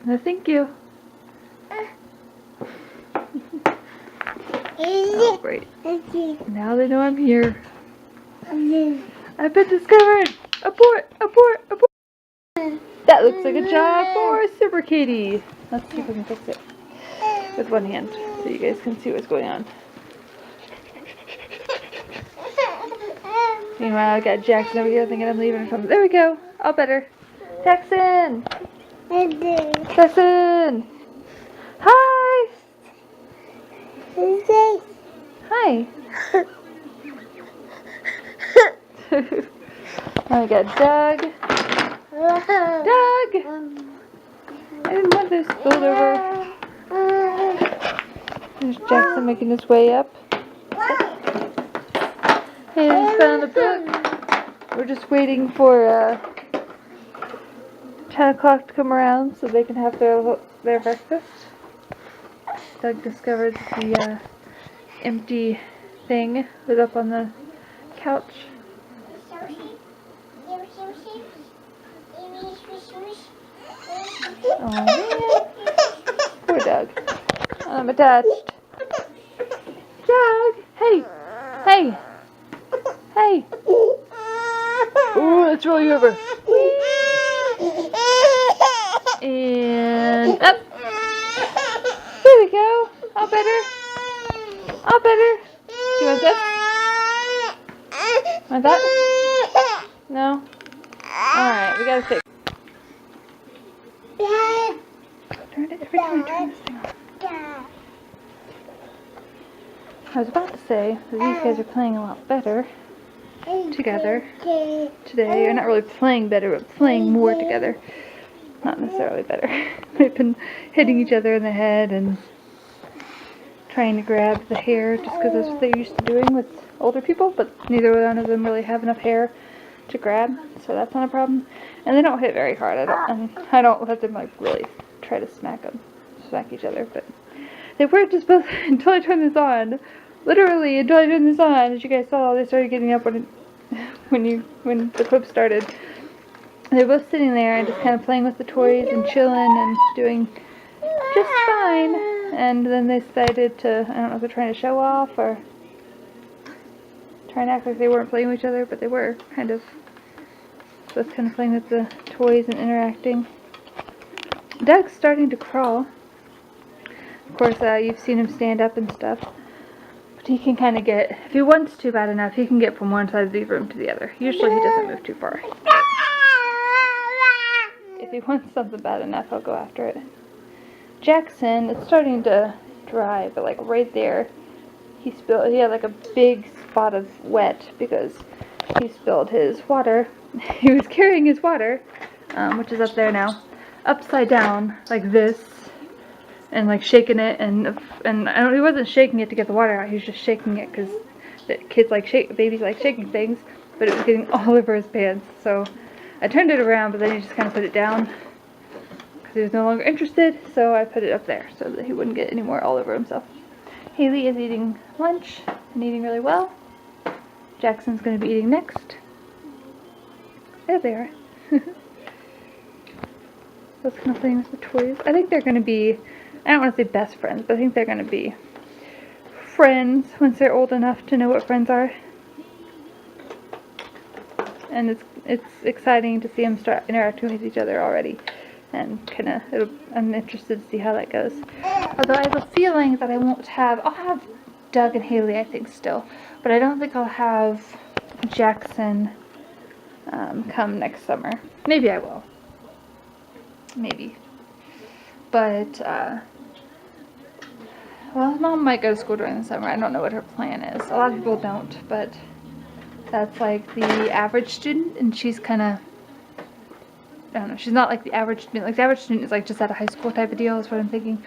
No, thank you. Oh, great. Now they know I'm here. I've been discovered. Abort, abort, abort. That looks like a job for Super Katie. Let's see if we can fix it with one hand so you guys can see what's going on. Meanwhile, I got Jackson over here thinking I'm leaving or something. There we go. All better. Jackson! Jackson! Hi! Hi. Now we got Doug. Doug! I didn't want this spilled over. There's Jackson making his way up. He's found a book. We're just waiting for 10 o'clock to come around so they can have their breakfast. Doug discovered the empty thing was up on the couch. Oh man. Poor Doug. I'm attached. Doug! Hey! Hey! Hey! Ooh, let's roll you over. And up. There we go. All better. All better. Do you want this? Want that? No? Alright, we gotta fix. Turn it every time I turn this thing on. I was about to say that these guys are playing a lot better together today. Or not really playing better, but playing more together. Not necessarily better. They've been hitting each other in the head and trying to grab the hair just because that's what they're used to doing with older people, but neither one of them really have enough hair to grab, so that's not a problem. And they don't hit very hard. I don't let them like really try to smack each other, but they were just both until I turned this on. Literally until I turned this on, as you guys saw, they started getting up when the clip started. They were both sitting there and just kind of playing with the toys and chilling and doing just fine. And then they decided to, I don't know if they're trying to show off or trying to act like they weren't playing with each other, but they were kind of playing with the toys and interacting. Doug's starting to crawl. Of course, you've seen him stand up and stuff. But he can kind of get, if he wants to bad enough, he can get from one side of the room to the other. Usually he doesn't move too far. If he wants something bad enough, he'll go after it. Jackson, it's starting to dry, but like right there, he had like a big spot of wet because he spilled his water. He was carrying his water, which is up there now, upside down like this, and like shaking it, and he wasn't shaking it to get the water out. He was just shaking it because babies like shaking things, but it was getting all over his pants. So I turned it around, but then he just kind of put it down because he was no longer interested. So I put it up there so that he wouldn't get any more all over himself. Haley is eating lunch and eating really well. Jackson's going to be eating next. There they are. Both kind of playing with the toys. I think they're going to be, I don't want to say best friends, but I think they're going to be friends once they're old enough to know what friends are. And it's exciting to see them start interacting with each other already. And I'm interested to see how that goes. Although I have a feeling that I'll have Doug and Haley, I think, still. But I don't think I'll have Jackson come next summer. Maybe I will. Maybe. But, well, Mom might go to school during the summer. I don't know what her plan is. A lot of people don't, but that's like the average student, and she's kind of, I don't know, she's not like the average student. Like the average student is like just out of high school type of deal is what I'm thinking,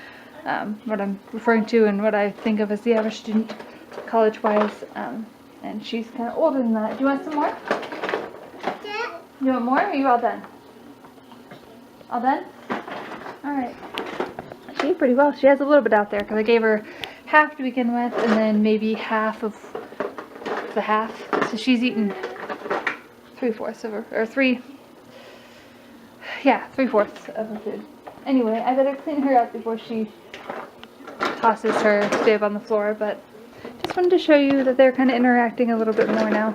what I'm referring to and what I think of as the average student college-wise, and she's kind of older than that. Do you want some more? Yeah. You want more, or are you all done? All done? Alright. She ate pretty well. She has a little bit out there because I gave her half to begin with and then maybe half of the half. So she's eaten 3/4 of her, or 3/4 of her food. Anyway, I better clean her up before she tosses her bib on the floor, but just wanted to show you that they're kind of interacting a little bit more now.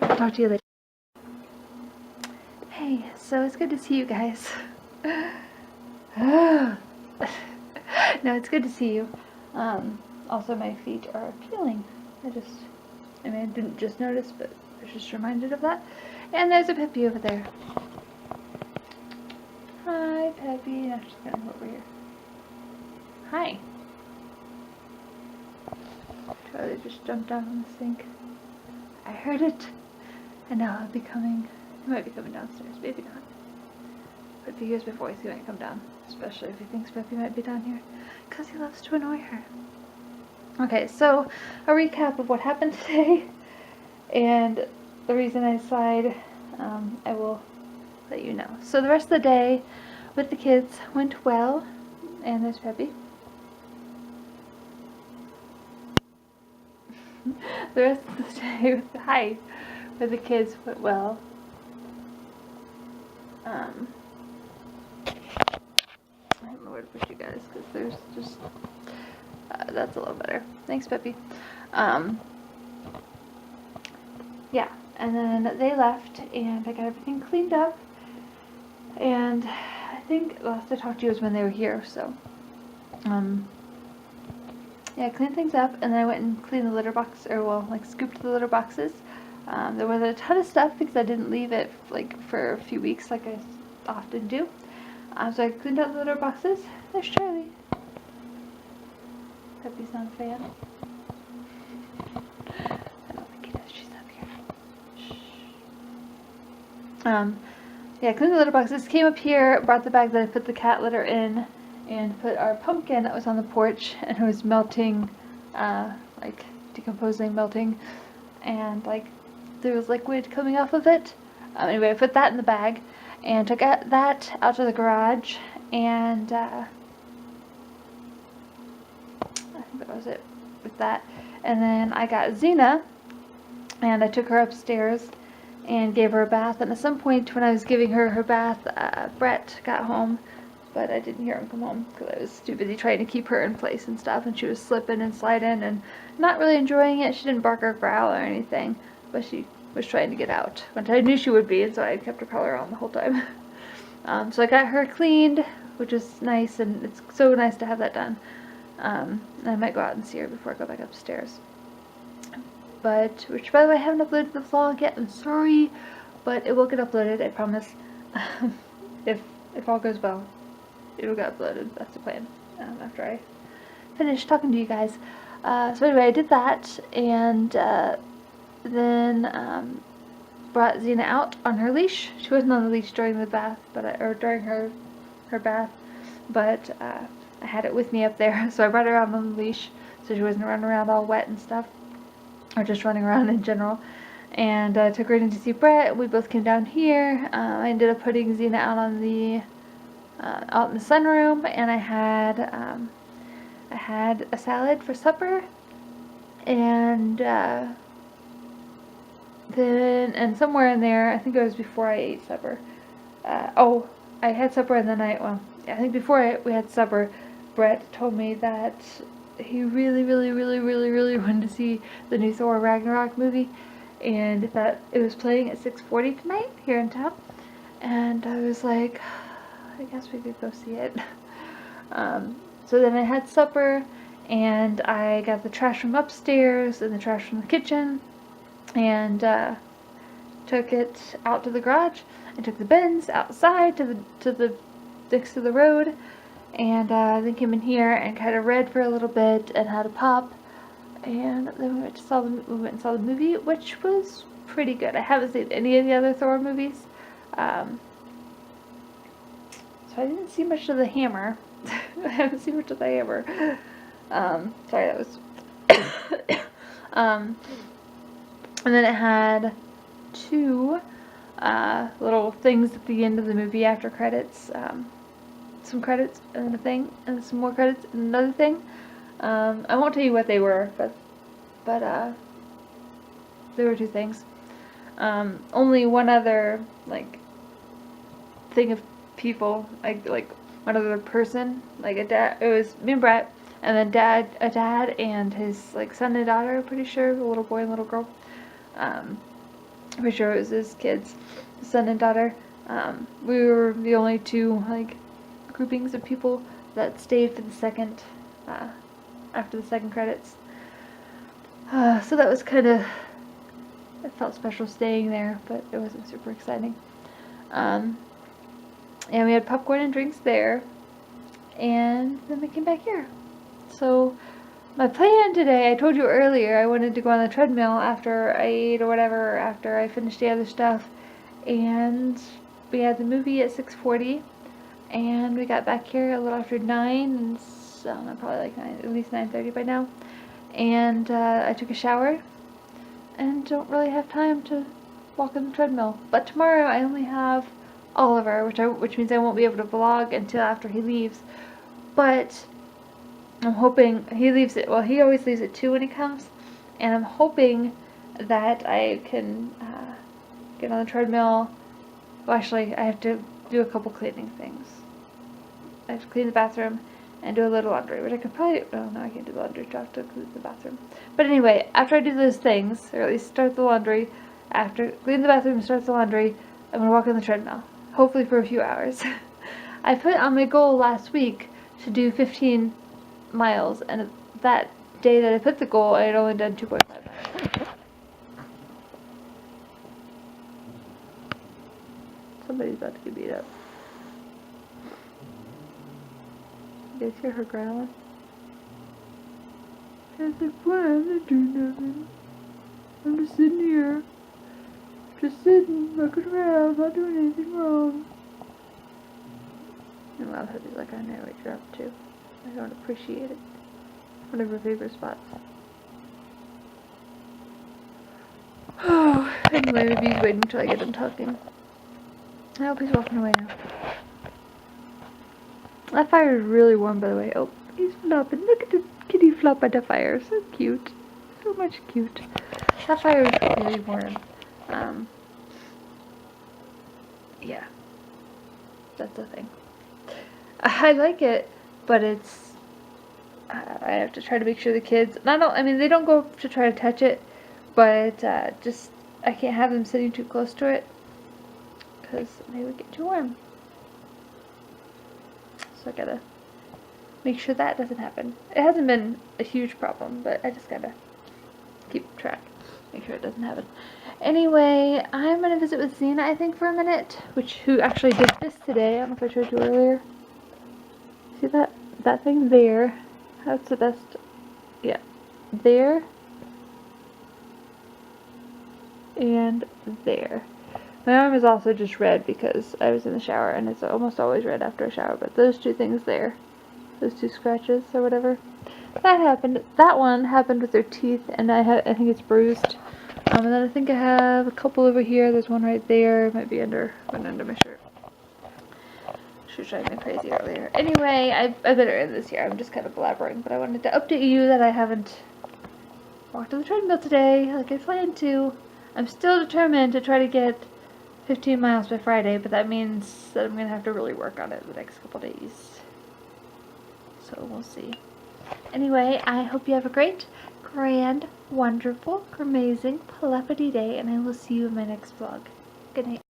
Talk to you later. Hey, so it's good to see you guys. No, it's good to see you. Also my feet are peeling. I didn't just notice, but I was just reminded of that. And there's a Peppy over there. Hi, Peppy. Now she's gonna come over here. Hi. Charlie just jumped down on the sink. I heard it. And now he'll be coming. He might be coming downstairs. Maybe not. But if he hears my voice, he might come down. Especially if he thinks Peppy might be down here. Because he loves to annoy her. Okay, so a recap of what happened today. And the reason I sighed, I will let you know. So the rest of the day with the kids went well. And there's Peppy. The rest of the day with the kids went well. I don't know where to put you guys because there's just that's a little better. Thanks, Peppy. Yeah, and then they left, and I got everything cleaned up. And I think last I talked to you was when they were here. So, yeah, I cleaned things up, and then I went and cleaned the litter box, or well, like scooped the litter boxes. There was a ton of stuff because I didn't leave it like for a few weeks like I often do. So I cleaned out the litter boxes. There's Charlie. Peppy's not a fan. I don't think he does. She's up here. Shh. Yeah, cleaned the litter boxes. Came up here, brought the bag that I put the cat litter in, and put our pumpkin that was on the porch, and it was melting, like decomposing, melting, and like there was liquid coming off of it. Anyway, I put that in the bag and took that out to the garage, and I think that was it with that. And then I got Xena, and I took her upstairs and gave her a bath. And at some point when I was giving her her bath, Brett got home, but I didn't hear him come home because I was too busy trying to keep her in place and stuff, and she was slipping and sliding and not really enjoying it. She didn't bark or growl or anything, but she was trying to get out, which I knew she would be, and so I kept her collar on the whole time. So I got her cleaned, which is nice, and it's so nice to have that done. And I might go out and see her before I go back upstairs. Which by the way, I haven't uploaded the vlog yet, I'm sorry, but it will get uploaded, I promise. If all goes well, it'll get uploaded, that's the plan, after I finish talking to you guys. So anyway, I did that, and then brought Xena out on her leash. She wasn't on the leash during the bath, or during her bath, but I had it with me up there, so I brought her out on the leash so she wasn't running around all wet and stuff, or just running around in general. And took her in to see Brett. We both came down here. I ended up putting Xena out on the out in the sunroom, and I had a salad for supper, and then somewhere in there, I think it was before I ate supper. Oh, I had supper, and then I think before we had supper, Brett told me that he really wanted to see the new Thor Ragnarok movie, and that it was playing at 6:40 tonight here in town. And I was like, I guess we could go see it. So then I had supper, and I got the trash from upstairs and the trash from the kitchen, and took it out to the garage, and took the bins outside to the next to the road, and then came in here and kind of read for a little bit and had a pop, and then we went and saw the movie, which was pretty good. I haven't seen any of the other Thor movies, so I didn't see much of the hammer. I haven't seen much of the hammer. Sorry, that was and then it had two little things at the end of the movie after credits, some credits and a thing, and some more credits and another thing. I won't tell you what they were, but there were two things. Only one other like thing of people, like one other person, like a dad. It was me and Brett, and then a dad and his like son and daughter. Pretty sure, a little boy and little girl. Pretty sure it was his kids, son and daughter. We were the only two like groupings of people that stayed for the second, after the second credits. So that was kind of, it felt special staying there, but it wasn't super exciting. And we had popcorn and drinks there, and then we came back here. So my plan today, I told you earlier, I wanted to go on the treadmill after I ate or whatever, after I finished the other stuff, and we had the movie at 6:40, and we got back here a little after 9, and so probably like 9, at least 9:30 by now, and I took a shower, and don't really have time to walk on the treadmill. But tomorrow I only have Oliver, which means I won't be able to vlog until after he leaves, but I'm hoping he leaves it. Well, he always leaves at 2 when he comes, and I'm hoping that I can get on the treadmill. Well, actually, I have to do a couple cleaning things. I have to clean the bathroom and do a little laundry, which I could probably. Oh no, I can't do the laundry. I have to clean the bathroom. But anyway, after I do those things, or at least start the laundry, after clean the bathroom and start the laundry, I'm gonna walk on the treadmill. Hopefully for a few hours. I put on my goal last week to do 15 miles, and that day that I put the goal, I had only done 2.5 miles. Somebody's about to get beat up. You guys hear her growling? I was like, what? I'm not doing nothing. I'm just sitting here. Just sitting, looking around, not doing anything wrong. And Love Hubby's like, I know what you're up to. I don't appreciate it. One of her favorite spots. Oh, anyway, maybe he's waiting until I get done talking. I hope he's walking away now. That fire is really warm, by the way. Oh, he's flopping. Look at the kitty flop at the fire. So cute. So much cute. That fire is really warm. Yeah. That's the thing. I like it, but it's, I have to try to make sure the kids, I mean, they don't go to try to touch it, but just, I can't have them sitting too close to it, because they would get too warm. So I gotta make sure that doesn't happen. It hasn't been a huge problem, but I just gotta keep track, make sure it doesn't happen. Anyway, I'm gonna visit with Xena, I think, for a minute, who actually did this today. I don't know if I showed you earlier. See that thing there? That's the best. Yeah, there and there. My arm is also just red because I was in the shower, and it's almost always red after a shower. But those two things there, those two scratches or whatever, that happened. That one happened with their teeth, and I think it's bruised. And then I think I have a couple over here. There's one right there. It might be under my shirt. She was driving me crazy earlier. Anyway, I've been in this year. I'm just kind of blabbering, but I wanted to update you that I haven't walked on the treadmill today like I planned to. I'm still determined to try to get 15 miles by Friday, but that means that I'm going to have to really work on it the next couple days. So we'll see. Anyway, I hope you have a great, grand, wonderful, amazing, paleppity day, and I will see you in my next vlog. Good night.